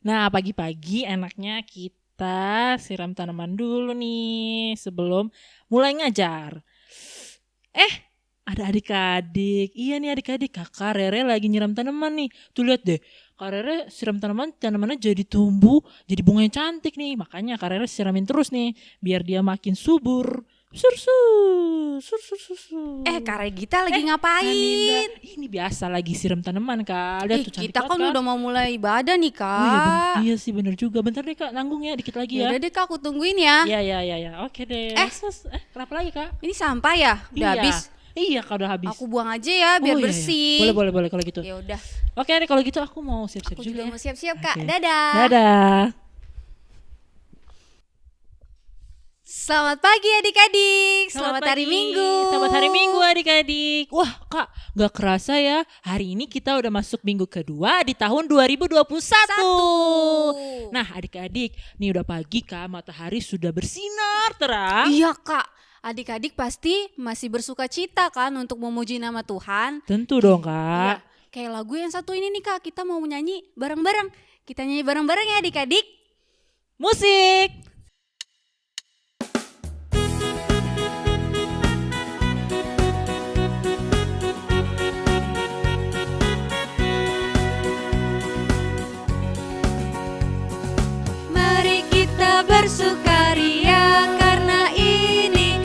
Nah, pagi-pagi enaknya kita siram tanaman dulu nih sebelum mulai ngajar. Eh, ada adik-adik. Iya nih adik-adik, Kakak Rere lagi nyiram tanaman nih. Tuh lihat deh, Kak Rere siram tanamannya jadi tumbuh, jadi bunganya cantik nih. Makanya Kak Rere siramin terus nih, biar dia makin subur. Sursu, sur. Kak Regita lagi Kak Ninda, ngapain? ini biasa lagi siram tanaman Kak. Lihat tuh cantik Kita banget kan kan? udah mau mulai ibadah nih, Oh iya Kak. iya sih bener juga. Bentar deh Kak, nanggung ya dikit lagi Ya ya. udah deh, Kak, aku tungguin ya. Iya. Oke deh. Eh, Kenapa lagi Kak? ini sampah ya? Udah Iya. habis. Iya Kak udah habis. Aku buang aja ya biar Oh iya. bersih. Boleh kalau gitu. Ya udah. Oke deh kalau gitu aku mau siap-siap Aku juga juga ya. mau siap-siap, Kak. Oke. Dadah. Dadah. Selamat pagi adik-adik. Selamat hari pagi. Minggu. Selamat hari Minggu adik-adik. Wah Kak, gak kerasa ya. Hari ini kita udah masuk minggu kedua di tahun 2021. Nah adik-adik, nih udah pagi Kak, matahari sudah bersinar terang. Iya, Kak. Adik-adik pasti masih bersuka cita kan untuk memuji nama Tuhan. Tentu dong Iya, Kak. kayak lagu yang satu ini nih, Kak. Kita mau nyanyi bareng-bareng. Kita nyanyi bareng-bareng ya adik-adik. Musik. Mari kita bersukaria karena ini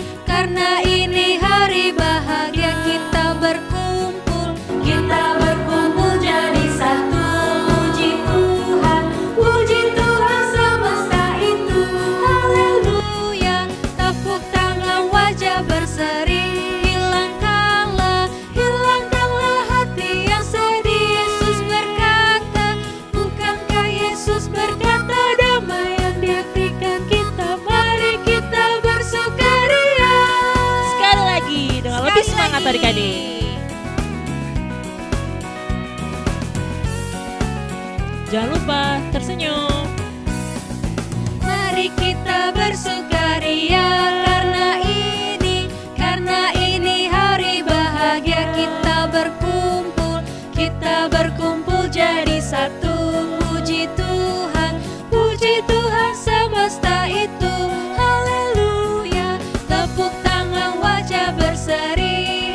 hari bahagia. Kita berkumpul jadi satu. Puji Tuhan semesta itu. Haleluya, tepuk tangan wajah berseri. Hilangkanlah hati yang sedih. Yesus berkata, bukankah Yesus berkata damai yang Dia berikan kita. Mari kita bersukaria. Sekali lagi dengan lebih semangat adik-adik. Jangan lupa tersenyum. Mari kita bersukaria karena ini hari bahagia. Kita berkumpul jadi satu. Puji Tuhan semesta itu. Haleluya, tepuk tangan wajah berseri.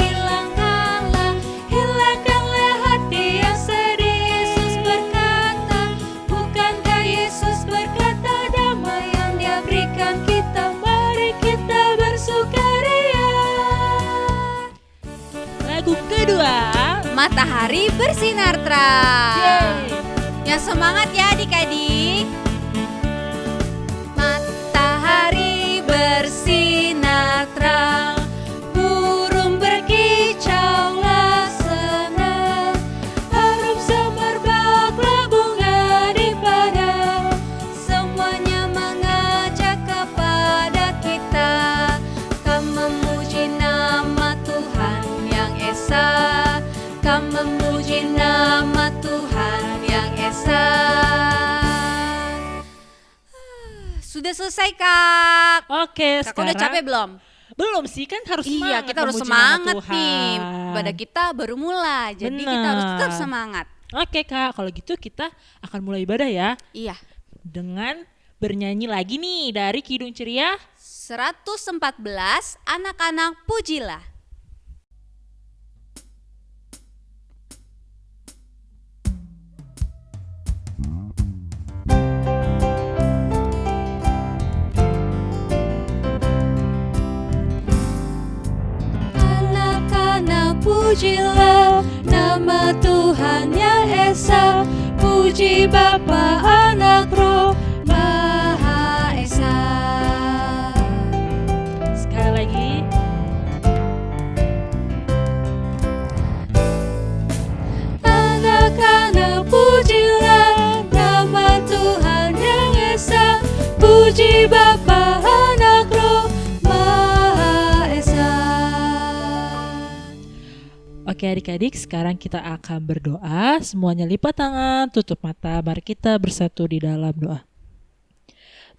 Hilangkanlah hati yang sedih. Yesus berkata, bukankah Yesus berkata damai yang Dia berikan kita. Mari kita bersukaria. Lagu kedua. Matahari bersinar terang. Yeay. Yang semangat ya adik-adik. Matahari bersinar terang, burung berkicaulah senang, harum semerbaklah bunga di padang, semuanya mengajak kepada kita, kan memuji nama Tuhan yang esa, kan memuji nama Tuhan yang esa. Sudah selesai, Kak. Oke, Kakak sekarang udah capek belum? belum sih kan harus Iya, semangat kita harus memuji nama semangat Tuhan. nih. Ibadah kita baru mulai, jadi kita harus tetap Benar. semangat. Oke Kak, kalau gitu kita akan mulai ibadah ya Iya. dengan bernyanyi lagi nih dari Kidung Ceria. 114 anak-anak pujilah. Anak-anak pujilah nama Tuhan yang esa. Puji Bapa, Anak, Roh Maha Esa. Sekali lagi. Anak-anak pujilah nama Tuhan yang esa. Puji Bapa, Anak, Roh Maha Esa. Oke adik-adik, sekarang kita akan berdoa. Semuanya lipat tangan, tutup mata. Mari kita bersatu di dalam doa.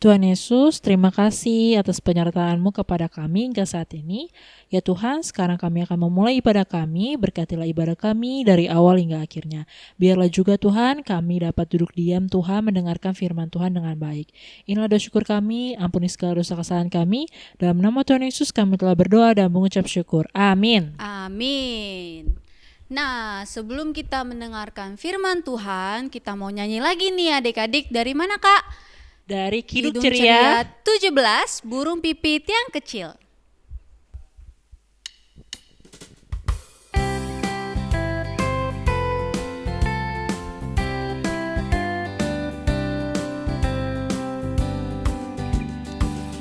Tuhan Yesus, terima kasih atas penyertaan-Mu kepada kami hingga saat ini. Ya Tuhan, sekarang kami akan memulai ibadah kami, berkatilah ibadah kami dari awal hingga akhirnya. Biarlah juga Tuhan, kami dapat duduk diam Tuhan, mendengarkan firman Tuhan dengan baik. Inilah doa syukur kami, ampuni segala dosa kesalahan kami. Dalam nama Tuhan Yesus kami telah berdoa dan mengucap syukur. Amin. Amin. Nah, sebelum kita mendengarkan firman Tuhan, kita mau nyanyi lagi nih adik-adik. Dari mana Kak? Dari Kidung Kidung Ceria. 17, Burung Pipit yang Kecil.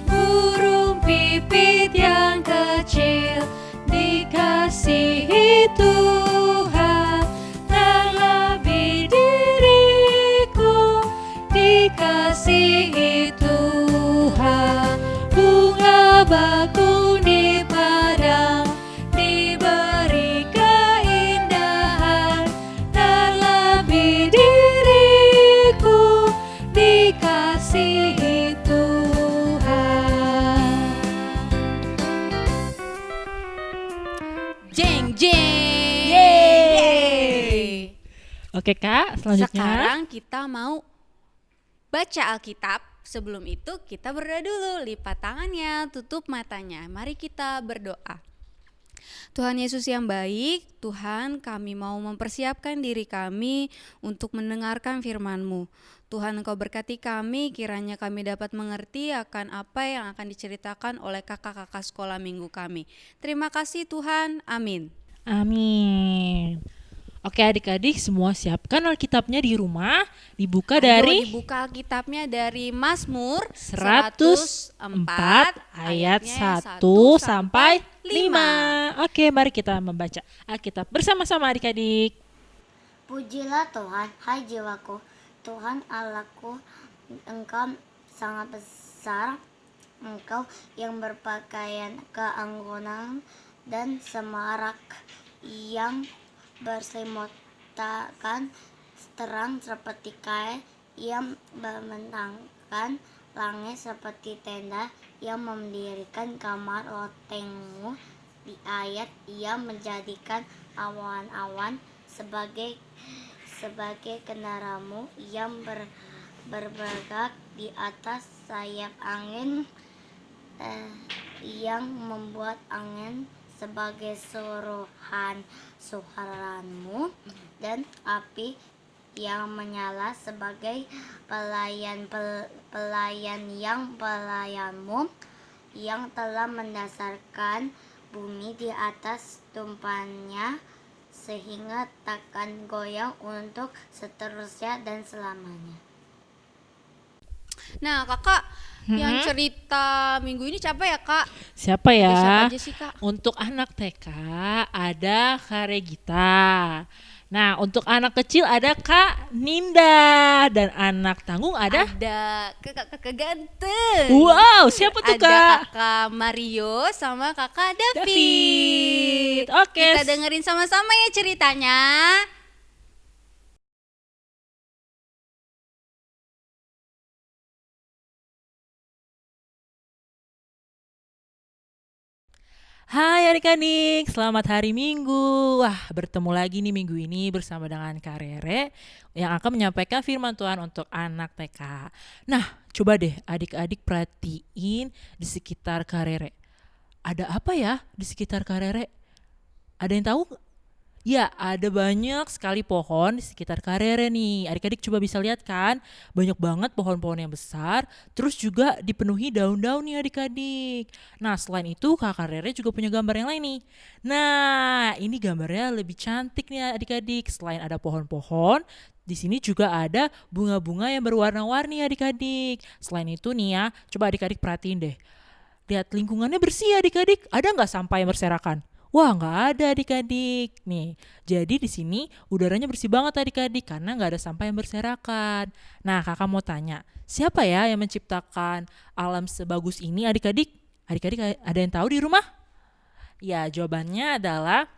Burung pipit yang kecil dikasihi Tuhan, tak lebih diriku dikasihi Tuhan. Bunga bakung di padang diberi keindahan, tak lebih diriku dikasihi Tuhan. Jeng jeng. Yeay. Oke Kak, selanjutnya. Sekarang kita mau baca Alkitab. Sebelum itu kita berdoa dulu. Lipat tangannya, tutup matanya. Mari kita berdoa. Tuhan Yesus yang baik, Tuhan, kami mau mempersiapkan diri kami untuk mendengarkan firman-Mu. Tuhan, Engkau berkati kami, kiranya kami dapat mengerti akan apa yang akan diceritakan oleh kakak-kakak sekolah minggu kami. Terima kasih Tuhan, amin. Amin. Oke adik-adik, semua siapkan Alkitabnya di rumah. Dibuka Ayo, dari dibuka Alkitabnya dari Mazmur 104 ayat 1 sampai 5. Oke, mari kita membaca Alkitab bersama-sama adik-adik. Pujilah Tuhan, hai jiwaku, Tuhan Allahku, Engkau sangat besar, Engkau yang berpakaian keanggunan dan semarak, yang berselimutkan terang seperti kain, yang membentangkan langit seperti tenda, yang mendirikan kamar lotengmu di ayat, yang menjadikan awan-awan sebagai kendaramu, yang bergerak di atas sayap angin, yang membuat angin sebagai suaramu, dan api yang menyala sebagai pelayan yang pelayanmu, yang telah mendasarkan bumi di atas tumpannya sehingga takkan goyang untuk seterusnya dan selamanya. Nah kakak, yang cerita minggu ini siapa ya kak? Siapa ya? Siapa aja sih kak? Untuk anak TK ada Kak Regita. Nah, untuk anak kecil ada Kak Ninda, dan anak tanggung ada kakak ganteng. Wow, siapa tuh Ada Kak? kakak Mario sama kakak David. David. Oke. Kita dengerin sama-sama ya ceritanya. Hai adik-adik, selamat hari Minggu. Wah, bertemu lagi nih minggu ini bersama dengan Kak Rere yang akan menyampaikan firman Tuhan untuk anak TK. Nah, coba deh adik-adik perhatiin di sekitar Kak Rere. Ada apa ya di sekitar Kak Rere? Ada yang tahu? Ya, ada banyak sekali pohon di sekitar Kak Rere nih. Adik-adik coba bisa lihat kan, banyak banget pohon-pohon yang besar, terus juga dipenuhi daun-daun nih adik-adik. Nah, selain itu Kak Rere juga punya gambar yang lain nih. Nah, ini gambarnya lebih cantik nih adik-adik. Selain ada pohon-pohon, di sini juga ada bunga-bunga yang berwarna-warni adik-adik. Selain itu nih ya, coba adik-adik perhatiin deh. Lihat lingkungannya bersih adik-adik. Ada nggak sampah yang berserakan? Wah, nggak ada adik-adik. Nih, jadi di sini udaranya bersih banget adik-adik karena nggak ada sampah yang berserakan. Nah, kakak mau tanya, siapa ya yang menciptakan alam sebagus ini adik-adik? Adik-adik ada yang tahu di rumah? Ya, jawabannya adalah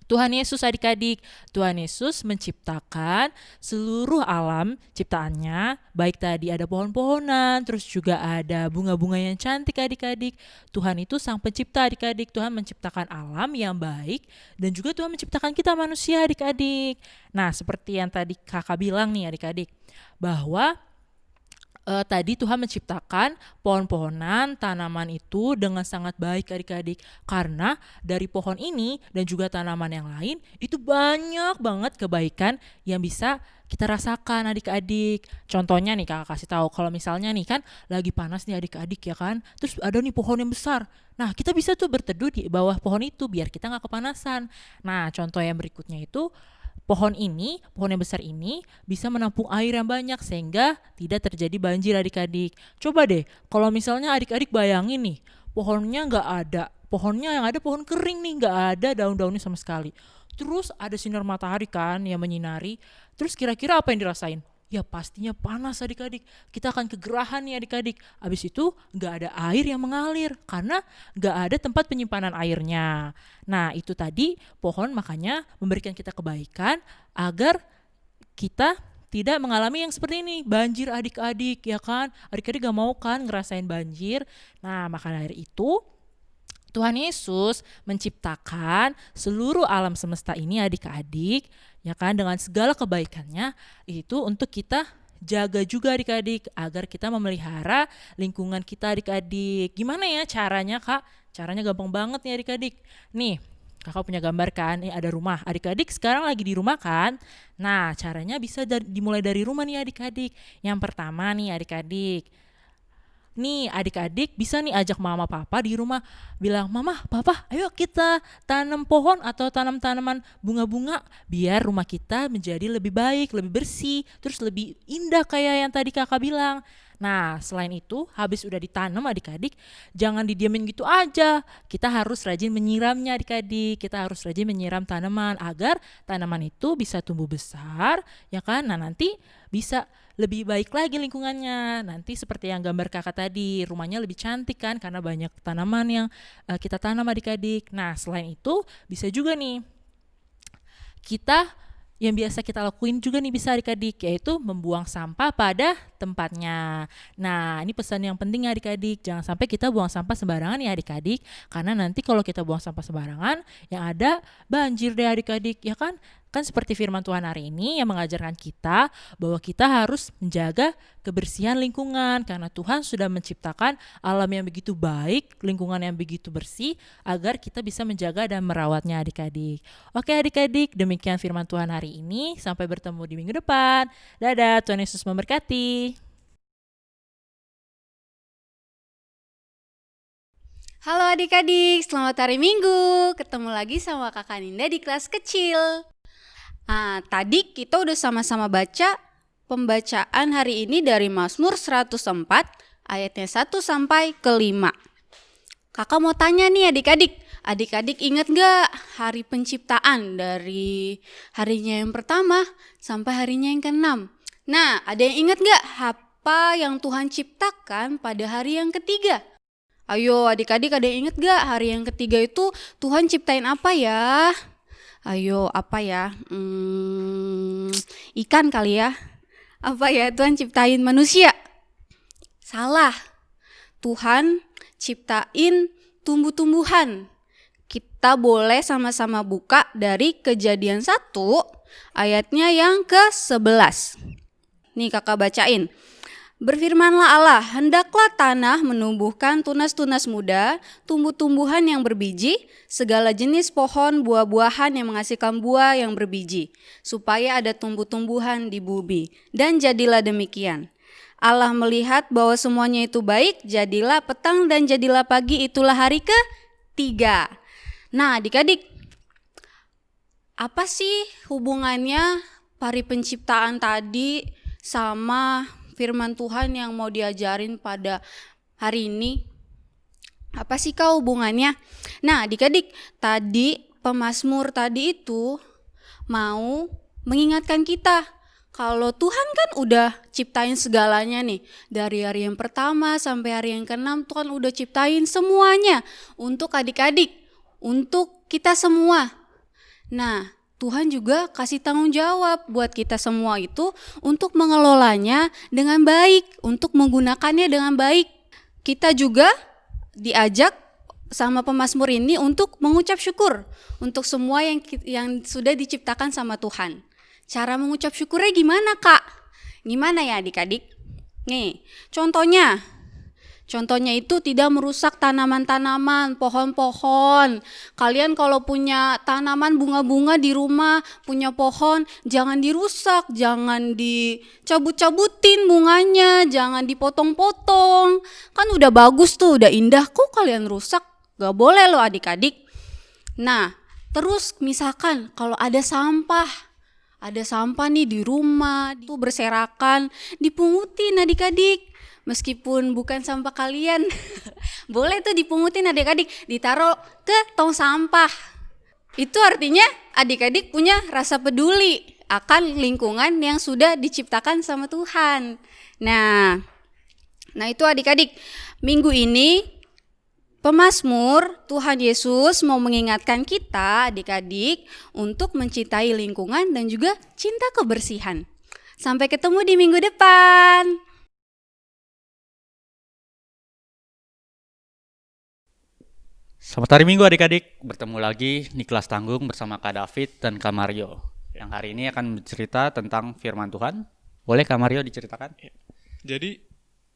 Tuhan Yesus adik-adik, Tuhan Yesus menciptakan seluruh alam ciptaannya, baik tadi ada pohon-pohonan, terus juga ada bunga-bunga yang cantik adik-adik. Tuhan itu sang pencipta adik-adik, Tuhan menciptakan alam yang baik dan juga Tuhan menciptakan kita manusia adik-adik. Nah, seperti yang tadi kakak bilang nih adik-adik, bahwa tadi Tuhan menciptakan pohon-pohonan, tanaman itu dengan sangat baik adik-adik. Karena dari pohon ini dan juga tanaman yang lain itu banyak banget kebaikan yang bisa kita rasakan adik-adik. Contohnya nih kakak kasih tahu, kalau misalnya nih kan lagi panas nih adik-adik ya kan, terus ada nih pohon yang besar. Nah, kita bisa tuh berteduh di bawah pohon itu biar kita nggak kepanasan. Nah, contoh yang berikutnya itu pohon yang besar ini bisa menampung air yang banyak sehingga tidak terjadi banjir adik-adik. Coba deh, kalau misalnya adik-adik bayangin nih, pohonnya nggak ada, pohonnya yang ada pohon kering nih, nggak ada daun-daunnya sama sekali. Terus ada sinar matahari kan yang menyinari, terus kira-kira apa yang dirasain? Ya pastinya panas adik-adik, kita akan kegerahan nih adik-adik. Abis itu nggak ada air yang mengalir karena nggak ada tempat penyimpanan airnya. Nah itu tadi pohon makanya memberikan kita kebaikan agar kita tidak mengalami yang seperti ini, banjir adik-adik ya kan. Adik-adik gak mau kan ngerasain banjir. Nah maka dari itu Tuhan Yesus menciptakan seluruh alam semesta ini adik-adik ya kan dengan segala kebaikannya itu untuk kita jaga juga adik-adik agar kita memelihara lingkungan kita adik-adik. Gimana ya caranya Kak? Caranya gampang banget nih adik-adik. Nih kakak punya gambar kan, nih ada rumah. Adik-adik sekarang lagi di rumah kan? Nah caranya bisa dimulai dari rumah nih adik-adik. Yang pertama nih adik-adik, nih adik-adik bisa nih ajak mama papa di rumah, bilang mama papa ayo kita tanam pohon atau tanam tanaman bunga-bunga biar rumah kita menjadi lebih baik, lebih bersih, terus lebih indah kayak yang tadi kakak bilang. Nah selain itu habis udah ditanam adik-adik jangan didiamin gitu aja, kita harus rajin menyiramnya adik-adik, kita harus rajin menyiram tanaman agar tanaman itu bisa tumbuh besar ya kan. Nah nanti bisa lebih baik lagi lingkungannya. Nanti seperti yang gambar kakak tadi, rumahnya lebih cantik kan karena banyak tanaman yang kita tanam adik-adik. Nah selain itu bisa juga nih kita yang biasa kita lakuin juga nih bisa adik-adik, yaitu membuang sampah pada tempatnya. Nah ini pesan yang penting adik-adik, jangan sampai kita buang sampah sembarangan ya adik-adik, karena nanti kalau kita buang sampah sembarangan yang ada banjir deh adik-adik ya kan. Kan seperti firman Tuhan hari ini yang mengajarkan kita bahwa kita harus menjaga kebersihan lingkungan karena Tuhan sudah menciptakan alam yang begitu baik, lingkungan yang begitu bersih agar kita bisa menjaga dan merawatnya adik-adik. Oke adik-adik, demikian firman Tuhan hari ini. Sampai bertemu di minggu depan. Dadah, Tuhan Yesus memberkati. Halo adik-adik, selamat hari Minggu. Ketemu lagi sama Kakak Ninda di kelas kecil. Nah, tadi kita udah sama-sama baca pembacaan hari ini dari Mazmur 104 ayatnya 1 sampai ke 5. Kakak mau tanya nih adik-adik. Adik-adik ingat gak hari penciptaan dari harinya yang pertama sampai harinya yang ke-6? Nah, ada yang ingat gak apa yang Tuhan ciptakan pada hari yang ketiga? Ayo adik-adik, ada yang ingat gak hari yang ketiga itu Tuhan ciptain apa ya? Ayo apa ya? Ikan kali ya? Apa ya? Tuhan ciptain manusia? Salah. Tuhan ciptain tumbuh-tumbuhan. Kita boleh sama-sama buka dari Kejadian 1 ayatnya yang ke-11. Nih kakak bacain. Berfirmanlah Allah, hendaklah tanah menumbuhkan tunas-tunas muda, tumbuh-tumbuhan yang berbiji, segala jenis pohon buah-buahan yang menghasilkan buah yang berbiji, supaya ada tumbuh-tumbuhan di bumi. Dan jadilah demikian. Allah melihat bahwa semuanya itu baik, jadilah petang dan jadilah pagi, itulah hari ketiga. Nah adik-adik, apa sih hubungannya hari penciptaan tadi sama firman Tuhan yang mau diajarin pada hari ini? Apa sih kau hubungannya? Nah adik-adik, tadi pemazmur tadi itu mau mengingatkan kita kalau Tuhan kan udah ciptain segalanya nih. Dari hari yang pertama sampai hari yang ke-6 Tuhan udah ciptain semuanya untuk adik-adik, untuk kita semua. Nah, Tuhan juga kasih tanggung jawab buat kita semua itu untuk mengelolanya dengan baik, untuk menggunakannya dengan baik. Kita juga diajak sama pemazmur ini untuk mengucap syukur untuk semua yang sudah diciptakan sama Tuhan. Cara mengucap syukurnya gimana, Kak? Gimana ya adik-adik? Nih, Contohnya itu tidak merusak tanaman-tanaman, pohon-pohon. Kalian kalau punya tanaman bunga-bunga di rumah, punya pohon, jangan dirusak, jangan dicabut-cabutin bunganya, jangan dipotong-potong. Kan udah bagus tuh, udah indah, kok kalian rusak? Gak boleh loh adik-adik. Nah, terus misalkan kalau ada sampah nih di rumah, itu berserakan, dipungutin adik-adik. Meskipun bukan sampah kalian, boleh tuh dipungutin adik-adik, ditaruh ke tong sampah. Itu artinya adik-adik punya rasa peduli akan lingkungan yang sudah diciptakan sama Tuhan. Nah itu adik-adik, minggu ini pemazmur Tuhan Yesus mau mengingatkan kita adik-adik untuk mencintai lingkungan dan juga cinta kebersihan. Sampai ketemu di minggu depan. Selamat hari Minggu adik-adik, bertemu lagi Niklas Tanggung bersama Kak David dan Kak Mario yang hari ini akan bercerita tentang firman Tuhan. Boleh Kak Mario diceritakan? Jadi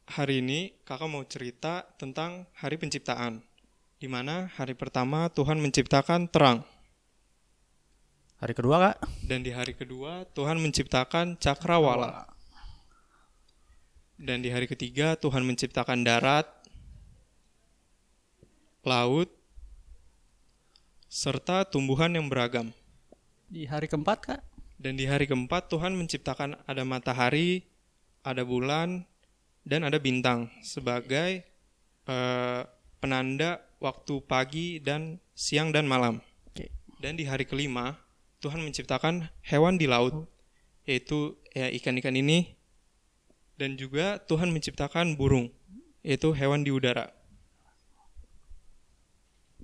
hari ini kakak mau cerita tentang hari penciptaan, di mana hari pertama Tuhan menciptakan terang. Hari kedua Kak? Dan di hari kedua Tuhan menciptakan cakrawala. Dan di hari ketiga Tuhan menciptakan darat, laut, serta tumbuhan yang beragam. Di hari keempat Kak? Dan di hari keempat Tuhan menciptakan ada matahari, ada bulan, dan ada bintang sebagai penanda waktu pagi dan siang dan malam. Oke. Dan di hari kelima Tuhan menciptakan hewan di laut, yaitu ikan-ikan ini, dan juga Tuhan menciptakan burung, yaitu hewan di udara.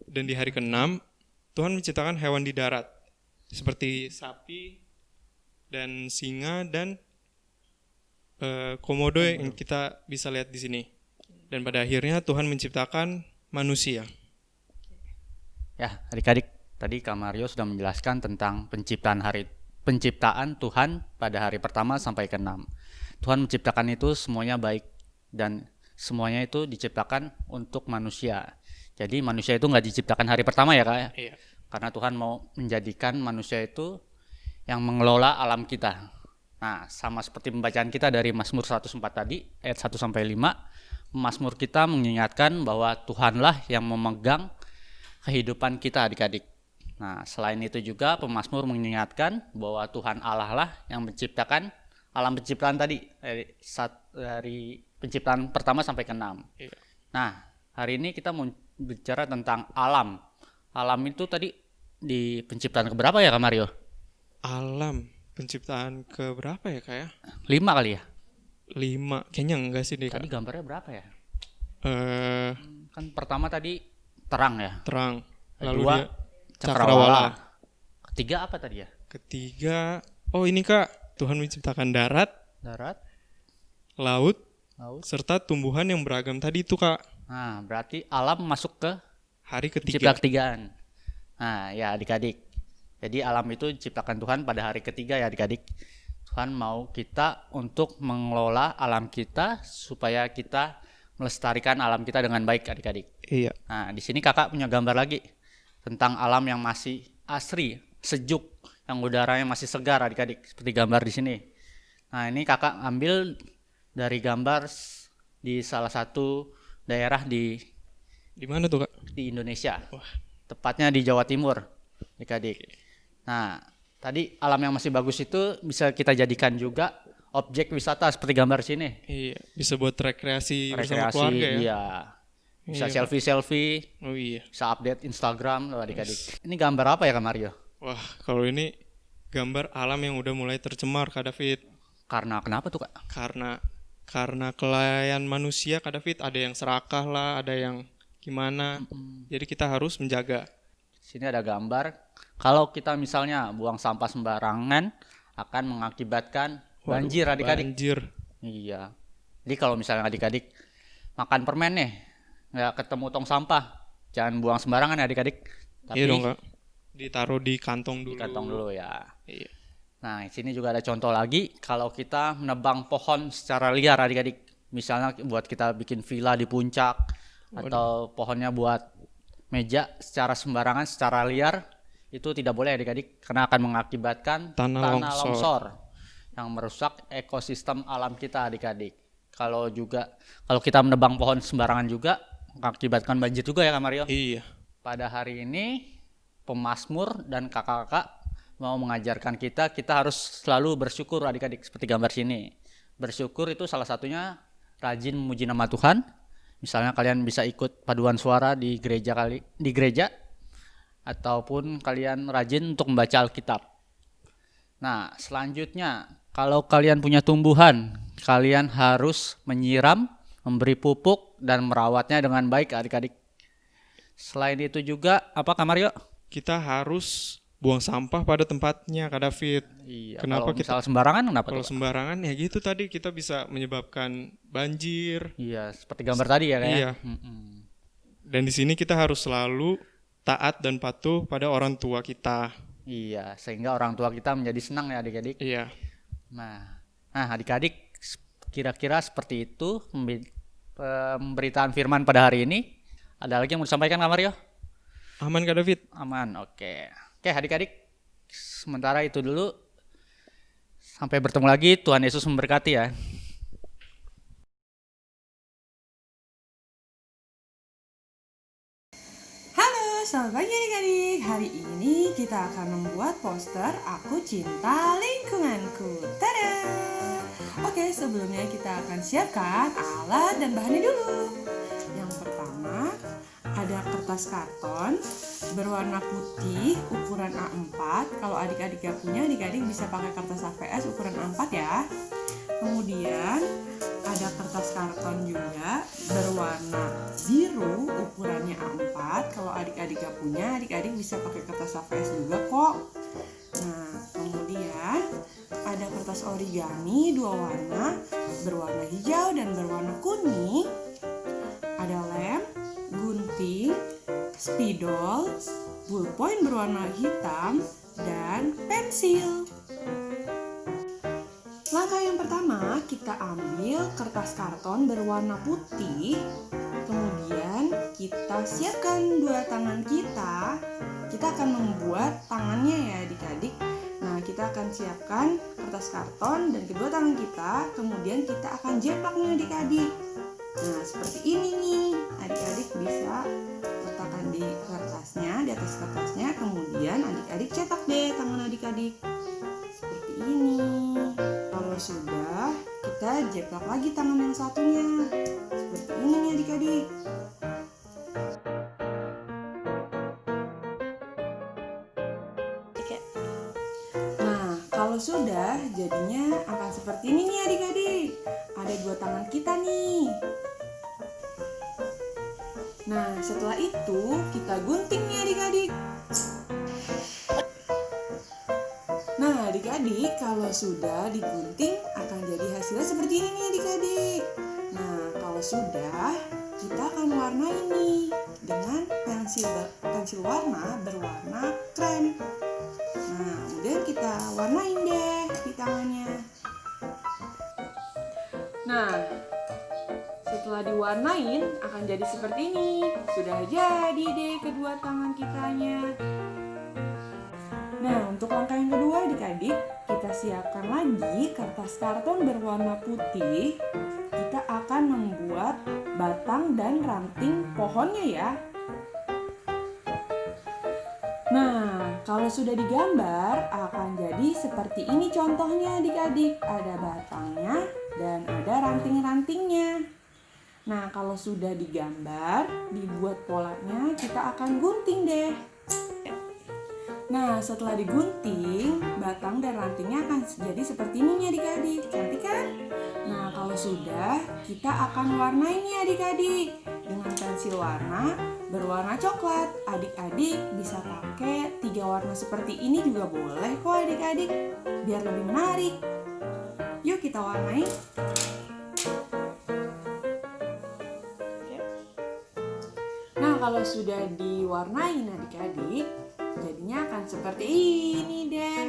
Dan di hari keenam Tuhan menciptakan hewan di darat, seperti sapi dan singa dan komodo yang kita bisa lihat di sini. Dan pada akhirnya Tuhan menciptakan manusia. Ya, adik-adik, tadi Kak Mario sudah menjelaskan tentang penciptaan Tuhan pada hari pertama sampai ke-6. Tuhan menciptakan itu semuanya baik dan semuanya itu diciptakan untuk manusia. Jadi manusia itu nggak diciptakan hari pertama ya Kak ya? Iya. Karena Tuhan mau menjadikan manusia itu yang mengelola alam kita. Nah, sama seperti pembacaan kita dari Mazmur 104 tadi, ayat 1-5, Mazmur kita mengingatkan bahwa Tuhanlah yang memegang kehidupan kita adik-adik. Nah, selain itu juga pemazmur mengingatkan bahwa Tuhan Allah lah yang menciptakan alam penciptaan tadi, dari penciptaan pertama sampai ke-6. Iya. Nah, hari ini kita mau bicara tentang alam. Alam itu tadi di penciptaan keberapa ya Kak Mario? Alam penciptaan ke berapa ya Kak ya? 5 kali ya? 5, kayaknya enggak sih deh Kak. Tadi gambarnya berapa ya? Kan Pertama tadi terang ya? terang, lalu Kedua, dia cakrawala. Ketiga apa tadi ya? Ketiga, ini Kak, Tuhan menciptakan darat, laut, laut. serta tumbuhan yang beragam tadi itu Kak. Nah, berarti alam masuk ke Hari pencipta ketiga. ketigaan. Nah, ya adik-adik. Jadi alam itu diciptakan Tuhan pada hari ketiga ya adik-adik. Tuhan mau kita untuk mengelola alam kita supaya kita melestarikan alam kita dengan baik adik-adik. Iya. Nah, di sini kakak punya gambar lagi tentang alam yang masih asri, sejuk, yang udaranya masih segar adik-adik, seperti gambar di sini. Nah, ini kakak ambil dari gambar di salah satu daerah di mana tuh Kak? di Indonesia. Wah. Tepatnya di Jawa Timur, adik-adik. Nah, tadi alam yang masih bagus itu bisa kita jadikan juga objek wisata seperti gambar sini. Iya, bisa buat rekreasi bersama Rekreasi, keluarga ya. iya. Bisa Iya, selfie-selfie, Oh iya. bisa update Instagram loh adik-adik. Ini gambar apa ya Kak Mario? Wah, kalau ini gambar alam yang udah mulai tercemar Kak David. Karena kenapa tuh Kak? Karena kelalaian manusia Kak David, ada yang serakah lah, ada yang gimana. Jadi kita harus menjaga. Sini ada gambar. Kalau kita misalnya buang sampah sembarangan akan mengakibatkan banjir adik-adik. Banjir. Iya. Jadi kalau misalnya adik-adik makan permen nih, nggak ketemu tong sampah, jangan buang sembarangan ya adik-adik. Tapi Iya dong, Kak. Ditaruh di kantong dulu. di kantong dulu ya. Iya. Nah, di sini juga ada contoh lagi kalau kita menebang pohon secara liar adik-adik. Misalnya buat kita bikin villa di puncak atau pohonnya buat meja secara sembarangan, secara liar, itu tidak boleh adik-adik karena akan mengakibatkan Tanah longsor yang merusak ekosistem alam kita adik-adik. Kalau kita menebang pohon sembarangan juga mengakibatkan banjir juga ya Kak Mario. Iya. Pada hari ini pemazmur dan kakak-kakak mau mengajarkan kita harus selalu bersyukur adik-adik seperti gambar sini. Bersyukur itu salah satunya rajin memuji nama Tuhan. Misalnya kalian bisa ikut paduan suara di gereja ataupun kalian rajin untuk membaca Alkitab. Nah, selanjutnya kalau kalian punya tumbuhan, kalian harus menyiram, memberi pupuk dan merawatnya dengan baik adik-adik. Selain itu juga apa Kak Mario? Kita harus buang sampah pada tempatnya, Kak David. Iya, Kenapa kalau kita misal sembarangan kenapa kalau tuh? sembarangan ya gitu tadi kita bisa menyebabkan banjir. Iya, seperti gambar tadi ya kayak. Iya. Dan di sini kita harus selalu taat dan patuh pada orang tua kita. Iya, sehingga orang tua kita menjadi senang ya adik-adik. Iya. Nah, adik-adik kira-kira seperti itu pemberitaan firman pada hari ini. Ada lagi yang mau disampaikan Kak Mario? Aman, Kak David? Aman, oke. Oke adik-adik, sementara itu dulu. Sampai bertemu lagi, Tuhan Yesus memberkati ya. Halo, selamat pagi adik-adik. Hari ini kita akan membuat poster Aku Cinta Lingkunganku. Tada! Oke, sebelumnya kita akan siapkan alat dan bahannya dulu. Yang pertama, ada kertas karton berwarna putih ukuran A4. Kalau adik-adik gak punya, adik-adik bisa pakai kertas HVS ukuran A4 ya. Kemudian ada kertas karton juga berwarna biru ukurannya A4. Kalau adik-adik gak punya, adik-adik bisa pakai kertas HVS juga kok. Nah, kemudian ada kertas origami dua warna, berwarna hijau dan berwarna kuning. Ada lem, gunting, spidol, ballpoint berwarna hitam, dan pensil. Langkah yang pertama, kita ambil kertas karton berwarna putih. Kemudian kita siapkan dua tangan kita. Kita akan membuat tangannya ya adik-adik. Nah, kita akan siapkan kertas karton dan kedua tangan kita. Kemudian kita akan jeplaknya adik-adik. Nah, seperti ini nih. Adik-adik bisa letakkan di kertasnya, di atas kertasnya. Kemudian adik-adik cetak deh tangan adik-adik. Seperti ini. Kalau sudah, kita jeplak lagi tangan yang satunya. Seperti ini nih adik-adik. Nah, kalau sudah, jadinya akan seperti ini nih adik-adik. Ada dua tangan kita nih. Nah, setelah itu kita gunting nih adik-adik. Nah, adik-adik, kalau sudah digunting akan jadi hasilnya seperti ini nih adik-adik. Nah, kalau sudah, kita akan warnai nih dengan pensil warna berwarna krem. Nah, kemudian kita warnain deh di tangannya. Nah, setelah diwarnain akan jadi seperti ini. Sudah jadi deh kedua tangan kitanya. Nah, untuk langkah yang kedua adik-adik, kita siapkan lagi kertas karton berwarna putih. Kita akan membuat batang dan ranting pohonnya ya. Nah, kalau sudah digambar akan jadi seperti ini contohnya adik-adik. Ada batangnya dan ada ranting-rantingnya. Nah, kalau sudah digambar, dibuat polanya, kita akan gunting deh. Nah, setelah digunting, batang dan rantingnya akan jadi seperti ini nih adik-adik. Cantik kan? Nah, kalau sudah, kita akan warnai nih adik-adik dengan pensil warna berwarna coklat. Adik-adik bisa pakai 3 warna seperti ini juga boleh kok adik-adik, biar lebih menarik. Yuk kita warnai. Nah, kalau sudah diwarnai adik-adik, jadinya akan seperti ini deh.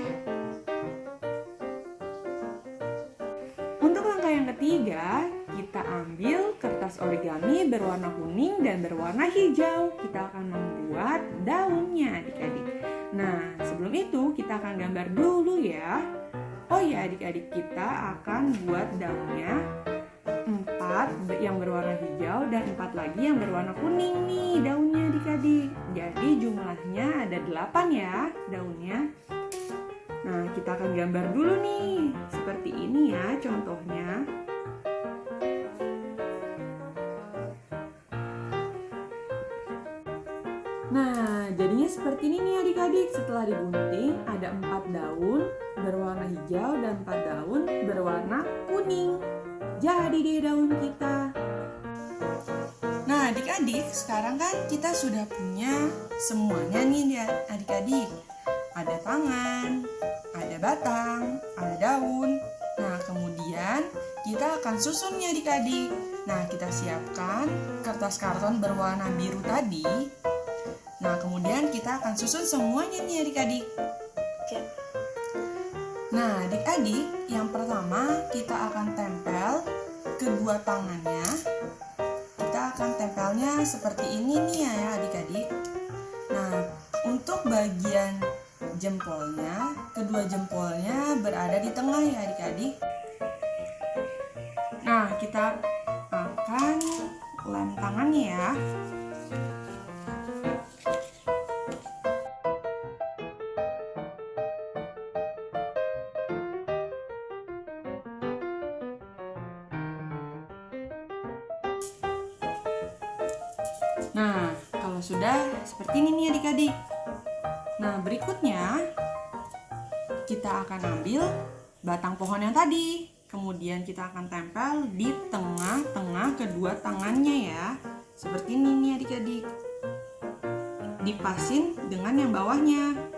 Untuk langkah yang ketiga, kita ambil kertas origami berwarna kuning dan berwarna hijau. Kita akan membuat daunnya adik-adik. Nah, sebelum itu kita akan gambar dulu ya. Oh ya adik-adik, kita akan buat daunnya 4 yang berwarna hijau dan 4 lagi yang berwarna kuning nih daunnya adik-adik. Jadi jumlahnya ada 8 ya daunnya. Nah, kita akan gambar dulu nih. Seperti ini ya contohnya. Nah, jadinya seperti ini nih adik-adik. Setelah digunting ada 4 daun berwarna hijau dan 4 daun berwarna kuning. Jadi deh daun kita. Nah adik-adik, sekarang kan kita sudah punya semuanya nih adik-adik. Ada tangan, ada batang, ada daun. Nah kemudian kita akan susun nih adik-adik. Nah kita siapkan kertas karton berwarna biru tadi. Nah kemudian kita akan susun semuanya nih adik-adik. Nah adik-adik, yang pertama kita akan tempel kedua tangannya. Kita akan tempelnya seperti ini nih ya adik-adik. Nah untuk bagian jempolnya, kedua jempolnya berada di tengah ya adik-adik. Nah kita akan lem tangannya ya. Nah, kalau sudah seperti ini nih adik-adik. Nah, berikutnya kita akan ambil batang pohon yang tadi. Kemudian kita akan tempel di tengah-tengah kedua tangannya ya. Seperti ini nih adik-adik. Dipasin dengan yang bawahnya.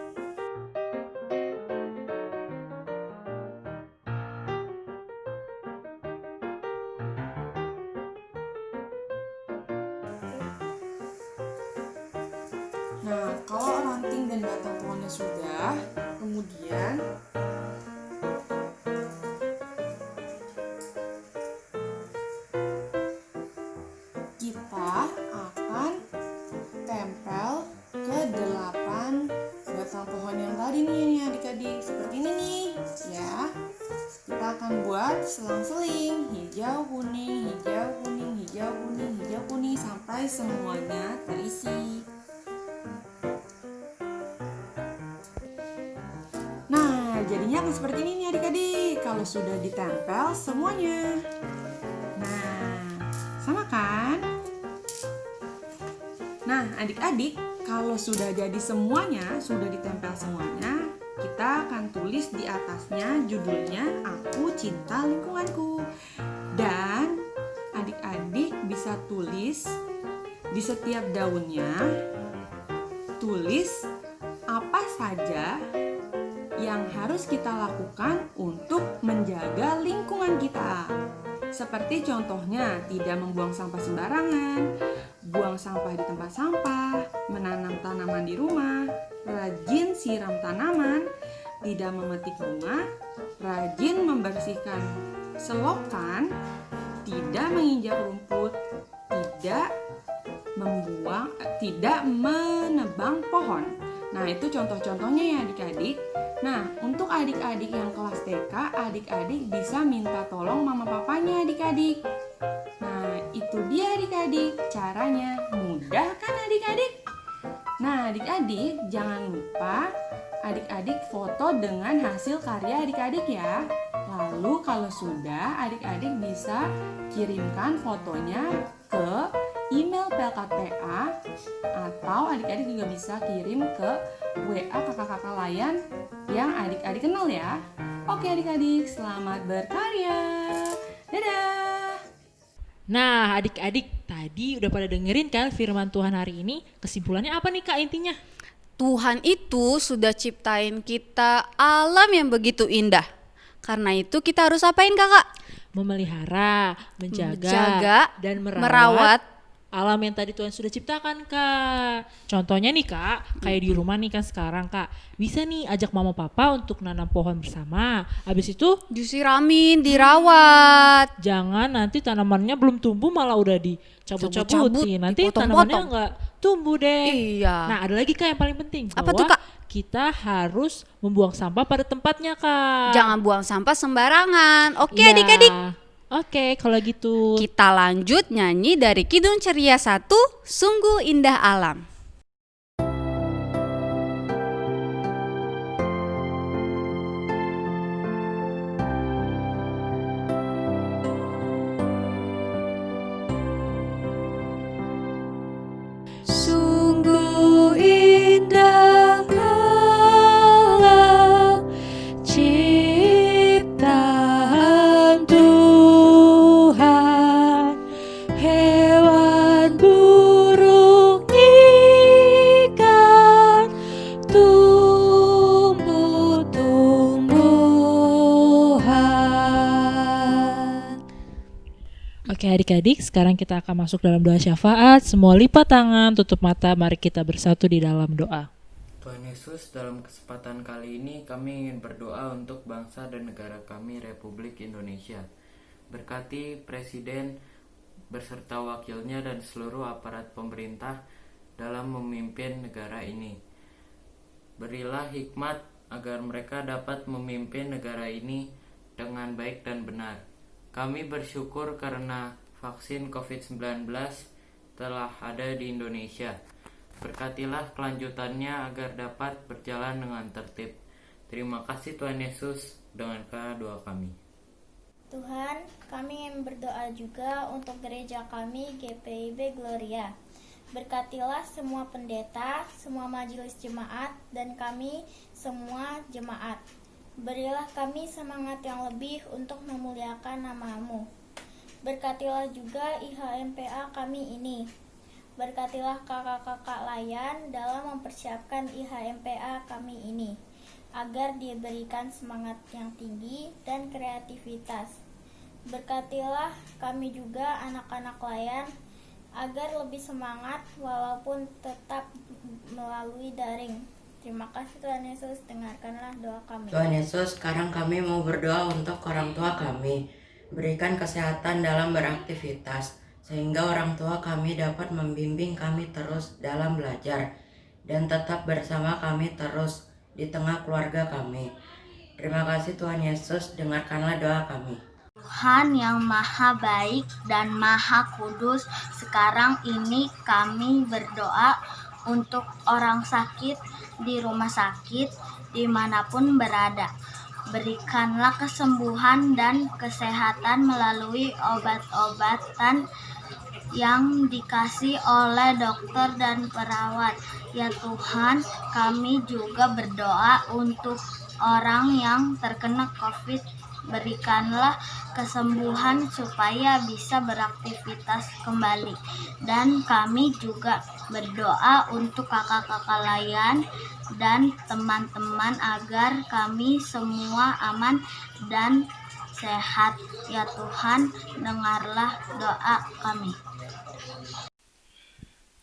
Nah, kalau ranting dan batang pohonnya sudah, kemudian kita akan tempel ke 8 batang pohon yang tadi nih adik-adik. Seperti ini nih, ya. Kita akan buat selang-seling hijau, kuning, hijau, kuning, hijau, kuning, hijau, kuning sampai semuanya terisi. Nah, jadinya akan seperti ini nih adik-adik kalau sudah ditempel semuanya. Nah, sama kan? Nah, adik-adik, kalau sudah jadi semuanya, sudah ditempel semuanya, kita akan tulis di atasnya judulnya Aku Cinta Lingkunganku. Dan adik-adik bisa tulis di setiap daunnya, tulis apa saja yang harus kita lakukan untuk menjaga lingkungan kita. Seperti contohnya, tidak membuang sampah sembarangan, buang sampah di tempat sampah, menanam tanaman di rumah, rajin siram tanaman, tidak memetik bunga, rajin membersihkan selokan, tidak menginjak rumput, tidak menebang pohon. Nah, itu contoh-contohnya ya adik-adik. Nah, untuk adik-adik yang kelas TK, adik-adik bisa minta tolong mama papanya adik-adik. Nah, itu dia adik-adik. Caranya mudah kan adik-adik? Nah, adik-adik jangan lupa adik-adik foto dengan hasil karya adik-adik ya. Lalu kalau sudah, adik-adik bisa kirimkan fotonya ke email PLKTA atau adik-adik juga bisa kirim ke WA kakak-kakak layan yang adik-adik kenal ya. Oke adik-adik, selamat berkarya. Dadah. Nah, adik-adik tadi udah pada dengerin kan firman Tuhan hari ini? Kesimpulannya apa nih Kak intinya? Tuhan itu sudah ciptain kita alam yang begitu indah. Karena itu kita harus apain kakak? Memelihara, menjaga, Menjaga, dan merawat merawat alam yang tadi Tuhan sudah ciptakan Kak. Contohnya nih Kak, kayak di rumah nih kan sekarang Kak, bisa nih ajak mama papa untuk nanam pohon bersama. Habis itu disiramin, dirawat. jangan nanti tanamannya belum tumbuh malah udah dicabut-cabutin. Cabut, Nanti dipotong-potong. tanamannya nggak tumbuh deh. Iya. Nah ada lagi Kak yang paling penting. Apa bahwa tuh, Kak? Kita harus membuang sampah pada tempatnya Kak. Jangan buang sampah sembarangan. Oke Iya. adik-adik. Oke kalau gitu. Kita lanjut nyanyi dari Kidung Ceria 1, Sungguh Indah Alam. Sungguh indah alam ciptaan Tuhan, hewan, burung, ikan, tumbuh-tumbuhan. Oke adik-adik, sekarang kita akan masuk dalam doa syafaat. Semua lipat tangan, tutup mata, mari kita bersatu di dalam doa. Tuhan Yesus, dalam kesempatan kali ini kami ingin berdoa untuk bangsa dan negara kami, Republik Indonesia. Berkati Presiden beserta wakilnya dan seluruh aparat pemerintah dalam memimpin negara ini. Berilah hikmat agar mereka dapat memimpin negara ini dengan baik dan benar. Kami bersyukur karena vaksin COVID-19 telah ada di Indonesia. Berkatilah kelanjutannya agar dapat berjalan dengan tertib. Terima kasih Tuhan Yesus, dengarkan doa kami. Tuhan, kami ingin berdoa juga untuk gereja kami GPIB Gloria. Berkatilah semua pendeta, semua majelis jemaat, dan kami semua jemaat. Berilah kami semangat yang lebih untuk memuliakan nama-Mu. Berkatilah juga IHMPA kami ini. Berkatilah kakak-kakak layan dalam mempersiapkan IHMPA kami ini, agar diberikan semangat yang tinggi dan kreativitas. Berkatilah kami juga anak-anak layan, agar lebih semangat walaupun tetap melalui daring. Terima kasih Tuhan Yesus, dengarkanlah doa kami. Tuhan Yesus, sekarang kami mau berdoa untuk orang tua kami. Berikan kesehatan dalam beraktivitas, sehingga orang tua kami dapat membimbing kami terus dalam belajar, dan tetap bersama kami terus di tengah keluarga kami. Terima kasih Tuhan Yesus, dengarkanlah doa kami. Tuhan yang maha baik dan maha kudus, sekarang ini kami berdoa untuk orang sakit di rumah sakit dimanapun berada. Berikanlah kesembuhan dan kesehatan melalui obat-obatan yang dikasih oleh dokter dan perawat. Ya Tuhan, kami juga berdoa untuk orang yang terkena COVID. Berikanlah kesembuhan supaya bisa beraktivitas kembali. Dan kami juga berdoa untuk kakak-kakak layan dan teman-teman agar kami semua aman dan sehat. Ya Tuhan, dengarlah doa kami.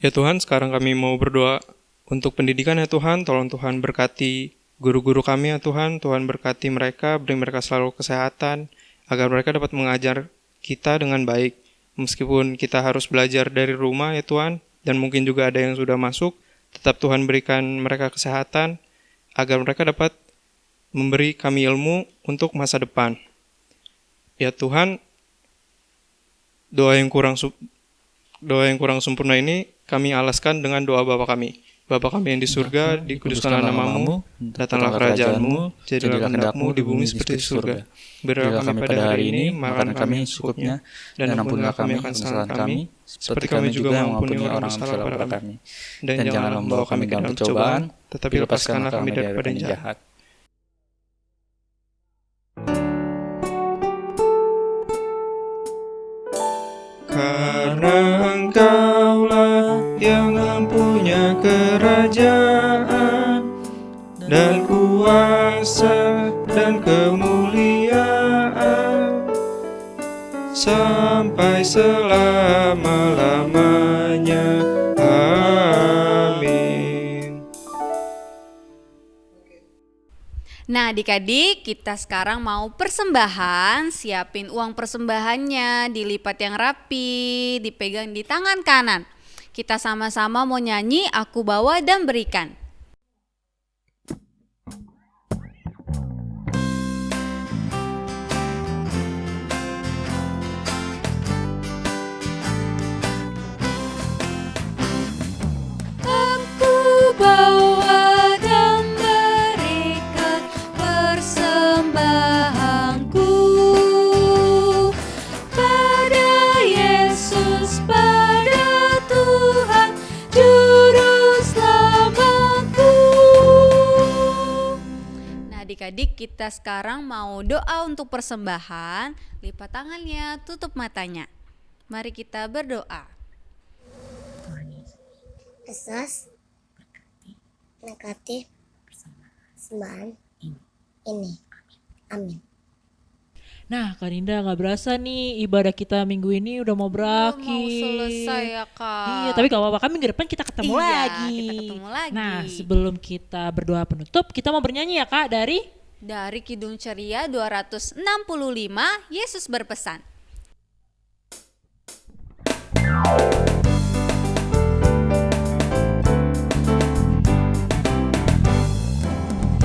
Ya Tuhan, sekarang kami mau berdoa untuk pendidikan ya Tuhan. Tolong Tuhan berkati guru-guru kami ya Tuhan. Tuhan berkati mereka, beri mereka selalu kesehatan, agar mereka dapat mengajar kita dengan baik. Meskipun kita harus belajar dari rumah ya Tuhan, dan mungkin juga ada yang sudah masuk, tetap Tuhan berikan mereka kesehatan, agar mereka dapat memberi kami ilmu untuk masa depan. Ya Tuhan, doa yang kurang sempurna ini kami alaskan dengan doa Bapa kami. Bapa kami yang di surga, dikuduskanlah namamu, datanglah kerajaanmu, jadilah kehendak-mu di bumi seperti di surga. Berilah kami pada hari ini makanan kami yang secukupnya, dan ampunilah kami akan kesalahan kami, seperti kami juga mengampuni orang yang bersalah kepada kami. Dan janganlah membawa kami ke dalam pencobaan, tetapi lepaskanlah kami daripada yang jahat. karena Engkaulah yang mempunyai kerajaan dan kuasa dan kemuliaan sampai selama-lamanya. Amin. Nah, adik-adik, kita sekarang mau persembahan. Siapin uang persembahannya, dilipat yang rapi, dipegang di tangan kanan. Kita sama-sama mau nyanyi, Aku Bawa dan Berikan. Aku bawa dan berikan persembahanku pada Yesus, pada Tuhan Juru Selamatku. Nah, adik-adik, kita sekarang mau doa untuk persembahan. Lipat tangannya, tutup matanya. Mari kita berdoa. Yesus berkati persembahan ini. Amin. Nah, Kak Dinda, nggak berasa nih ibadah kita minggu ini udah mau berakhir. Mau selesai ya, Kak. Iya, tapi gak apa-apa, kan minggu depan kita ketemu Iya, lagi. kita ketemu lagi. Nah, sebelum kita berdoa penutup, kita mau bernyanyi ya Kak Dari Kidung Ceria 265, Yesus berpesan.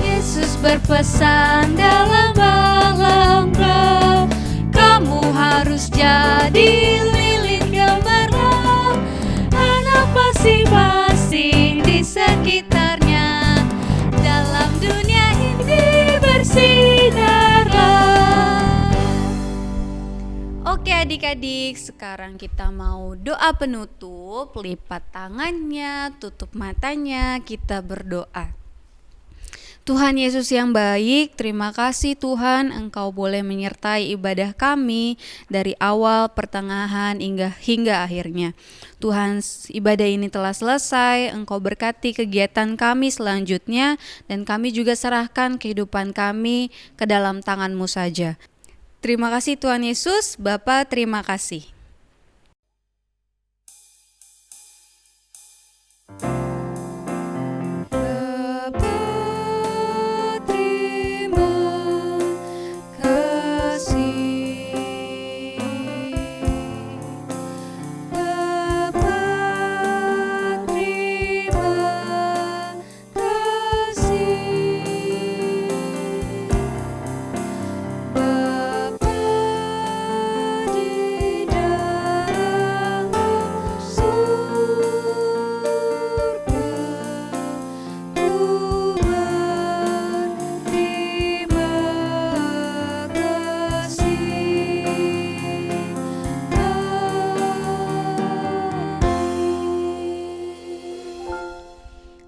Yesus berpesan dalam Al-Quran, kamu harus jadi lilin gemerlap, anak masing-masing di sekitarnya, dalam dunia ini bersinarlah. Oke adik-adik, sekarang kita mau doa penutup. Lipat tangannya, tutup matanya, kita berdoa. Tuhan Yesus yang baik, terima kasih Tuhan Engkau boleh menyertai ibadah kami dari awal, pertengahan, hingga akhirnya. Tuhan, ibadah ini telah selesai, Engkau berkati kegiatan kami selanjutnya, dan kami juga serahkan kehidupan kami ke dalam tangan-Mu saja. Terima kasih Tuhan Yesus, Bapa terima kasih.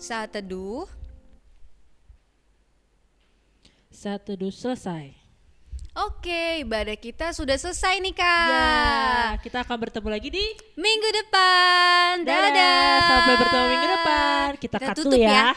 Saat teduh. Saat teduh selesai. Oke, ibadah kita sudah selesai nih Kak. Ya, kita akan bertemu lagi di minggu depan. Dadah. Sampai bertemu minggu depan. Kita cut dulu tutup ya.